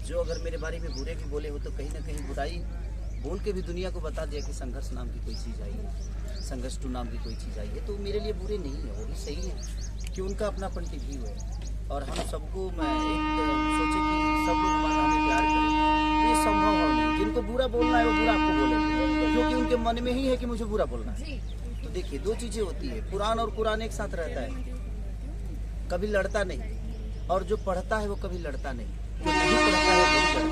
जो अगर मेरे बारे में बुरे भी बोले हो तो कहीं ना कहीं बुराई बोल के भी दुनिया को बता दिया कि संघर्ष नाम की कोई चीज़ आई है, संघर्ष टू नाम की कोई चीज़ आई है, तो मेरे लिए बुरे नहीं है, वो भी सही है कि उनका अपना पॉइंट ऑफ व्यू है। और हम सबको मैं एक सोचे कि सब लोग हमें प्यार करें, तो ये संभव हो नहीं। जिनको बुरा बोलना है वो बुरा आपको बोलेंगे, क्योंकि उनके मन में ही है कि मुझे बुरा बोलना है। तो देखिए, दो चीज़ें होती है, कुरान और कुरान एक साथ रहता है, कभी लड़ता नहीं, और जो पढ़ता है वो कभी लड़ता नहीं, जो नहीं पढ़ता है वो लड़ता है।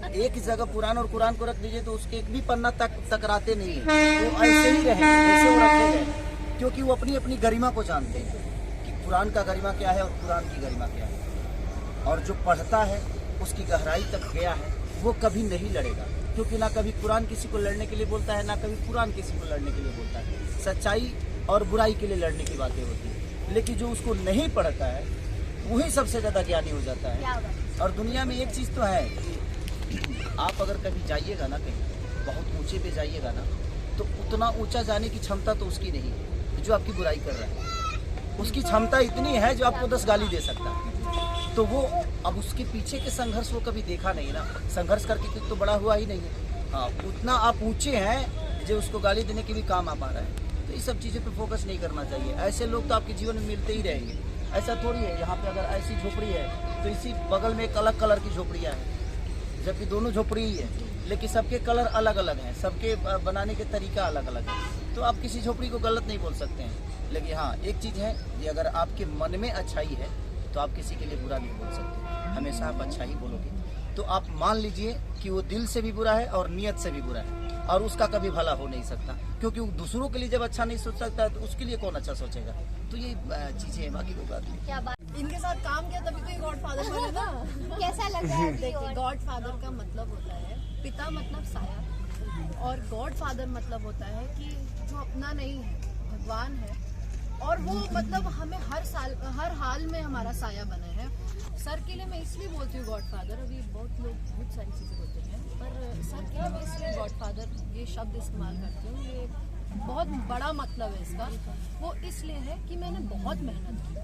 तो एक जगह कुरान और कुरान को रख दीजिए तो उसके एक भी पन्ना तक टकराते नहीं है, वो ऐसे ही रहेंगे जैसे वो रखे गए, क्योंकि वो अपनी अपनी गरिमा को जानते हैं कि कुरान का गरिमा क्या है और कुरान की गरिमा क्या है। और जो पढ़ता है उसकी गहराई तक गया है, वो कभी नहीं लड़ेगा, क्योंकि ना कभी कुरान किसी को लड़ने के लिए बोलता है, ना कभी कुरान किसी को लड़ने के लिए बोलता है। सच्चाई और बुराई के लिए लड़ने की बातें होती है, लेकिन जो उसको नहीं पढ़ता है वही सबसे ज़्यादा ज्ञानी हो जाता है। और दुनिया में एक चीज़ तो है कि आप अगर कभी जाइएगा ना, कहीं बहुत ऊंचे पे जाइएगा ना, तो उतना ऊंचा जाने की क्षमता तो उसकी नहीं है जो आपकी बुराई कर रहा है। उसकी क्षमता इतनी है जो आपको 10 गाली दे सकता है। तो वो अब उसके पीछे के संघर्ष वो कभी देखा नहीं ना, संघर्ष करके तो बड़ा हुआ ही नहीं है। हाँ, उतना आप ऊँचे हैं जो उसको गाली देने के भी काम आ पा रहा है। तो ये सब चीज़ों पे फोकस नहीं करना चाहिए। ऐसे लोग तो आपके जीवन में मिलते ही रहेंगे। ऐसा थोड़ी है यहाँ पे अगर ऐसी झोपड़ी है तो इसी बगल में एक अलग कलर की झोपड़ियाँ हैं, जबकि दोनों झोपड़ी ही है, लेकिन सबके कलर अलग अलग हैं, सबके बनाने के तरीका अलग अलग है। तो आप किसी झोपड़ी को गलत नहीं बोल सकते हैं। लेकिन हाँ, एक चीज़ है कि अगर आपके मन में अच्छाई है तो आप किसी के लिए बुरा नहीं बोल सकते, हमेशा आप अच्छा ही बोलोगे। तो आप मान लीजिए कि वो दिल से भी बुरा है और नीयत से भी बुरा है, और उसका कभी भला हो नहीं सकता, क्योंकि वो दूसरों के लिए जब अच्छा नहीं सोच सकता तो उसके लिए कौन अच्छा सोचेगा। तो ये चीजें हैं, बाकी कोई बात नहीं। क्या बात, इनके साथ काम किया तभी तो ये गॉडफादर बने ना। कैसा लगा है? देखिए, गॉडफादर का मतलब होता है पिता, मतलब साया, और गॉडफादर मतलब होता है कि जो अपना नहीं है, भगवान है, और वो मतलब हमें हर हाल में हमारा साया बना है। सर के लिए मैं इसलिए बोलती हूँ गॉडफादर, अभी बहुत लोग बहुत सारी चीज़ें बोलते हैं, पर सर के लिए मैं इसलिए गॉडफादर ये शब्द इस्तेमाल करती हूँ। ये बहुत बड़ा मतलब है इसका। वो इसलिए है कि मैंने बहुत मेहनत की।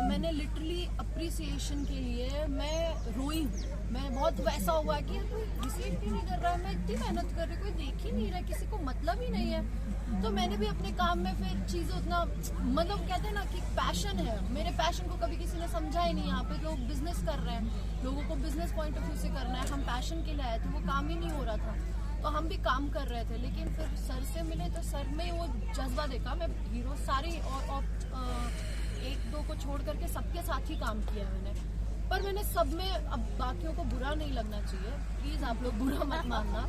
मैंने लिटरली अप्रिसिएशन के लिए मैं रोई हूँ। मैं बहुत वैसा हुआ कि कोई रिसीव ही नहीं कर रहा है, मैं इतनी मेहनत कर रही, कोई देख ही नहीं रहा, किसी को मतलब ही नहीं है। तो मैंने भी अपने काम में फिर चीज़ें उतना, मतलब कहते हैं ना कि पैशन है, मेरे पैशन को कभी किसी ने समझा ही नहीं। यहाँ पे लोग बिजनेस कर रहे हैं, लोगों को बिजनेस पॉइंट ऑफ व्यू से करना है, हम पैशन के लिए आए थे, वो काम ही नहीं हो रहा था। तो हम भी काम कर रहे थे, लेकिन फिर सर से मिले तो सर में वो जज्बा देखा। मैं हीरो सारी और एक दो को छोड़ करके सबके साथ ही काम किया मैंने, पर मैंने सब में, अब बाकियों को बुरा नहीं लगना चाहिए, प्लीज़ आप लोग बुरा मत मानना,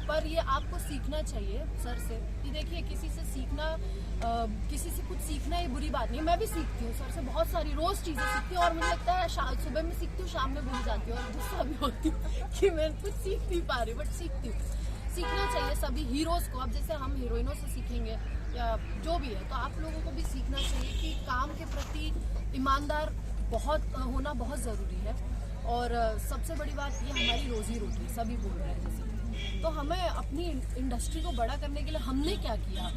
पर ये आपको सीखना चाहिए सर से कि देखिए, किसी से सीखना, किसी से कुछ सीखना ये बुरी बात नहीं। मैं भी सीखती हूँ सर से, बहुत सारी रोज़ चीज़ें सीखती हूँ, और मुझे लगता है सुबह में सीखती हूँ, शाम में भूल जाती हूँ, और गुस्सा भी होती हूँ कि मैं कुछ सीख नहीं पा रही, बट सीखती हूँ। सीखना चाहिए सभी हीरोज़ को। अब जैसे हम हीरोइनों से सीखेंगे या जो भी है, तो आप लोगों को भी सीखना चाहिए कि काम के प्रति ईमानदार होना बहुत ज़रूरी है। और सबसे बड़ी बात ये, हमारी रोज़ी रोटी, सभी बोल रहे हैं जैसे, तो हमें अपनी इंडस्ट्री को बड़ा करने के लिए हमने क्या किया?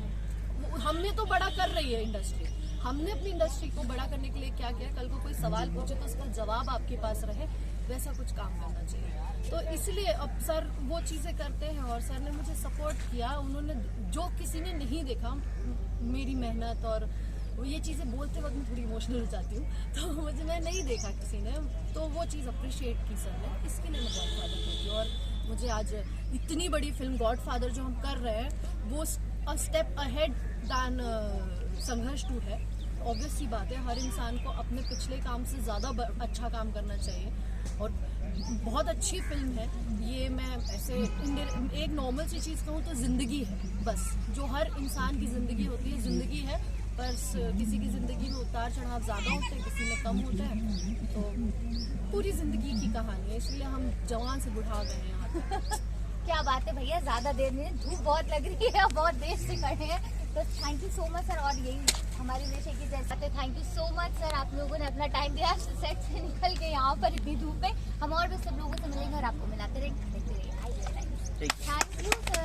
हमने तो बड़ा कर रही है इंडस्ट्री, हमने अपनी इंडस्ट्री को बड़ा करने के लिए क्या किया? कल को कोई सवाल पूछे तो उसका जवाब आपके पास रहे, वैसा कुछ काम करना चाहिए। तो इसलिए अब सर वो चीज़ें करते हैं, और सर ने मुझे सपोर्ट किया। उन्होंने, जो किसी ने नहीं देखा मेरी मेहनत, और ये चीज़ें बोलते वक्त मैं थोड़ी इमोशनल हो जाती हूँ, तो मुझे मैं नहीं देखा किसी ने, तो वो चीज़ अप्रिशिएट की सर ने, इसके लिए मैं गॉडफादर कहती हूँ। और मुझे आज इतनी बड़ी फिल्म गॉडफादर जो हम कर रहे हैं, वो स्टेप अहेड दैन संघर्ष 2 है। ऑब्वियस सी बात है, हर इंसान को अपने पिछले काम से ज़्यादा अच्छा काम करना चाहिए, और बहुत अच्छी फिल्म है ये। मैं ऐसे एक नॉर्मल सी चीज़ कहूँ तो ज़िंदगी है, बस जो हर इंसान की ज़िंदगी होती है, ज़िंदगी है, पर किसी की ज़िंदगी में उतार चढ़ाव ज़्यादा होते हैं, किसी में कम होता है। तो पूरी ज़िंदगी की कहानी है, इसलिए हम जवान से बुढ़ा गए हैं यहाँ पे। क्या बात है भैया, ज़्यादा देर नहीं, धूप बहुत लग रही है, बहुत देर से खड़े हैं, तो thank you so much sir. और यही हमारी विषय की जैसा, तो thank you so much sir, आप लोगों ने अपना टाइम दिया सेट से निकल के यहाँ पर इतनी धूप में। हम और भी सब लोगों से मिलेंगे और आपको मिलाते रहेंगे। Thank you sir.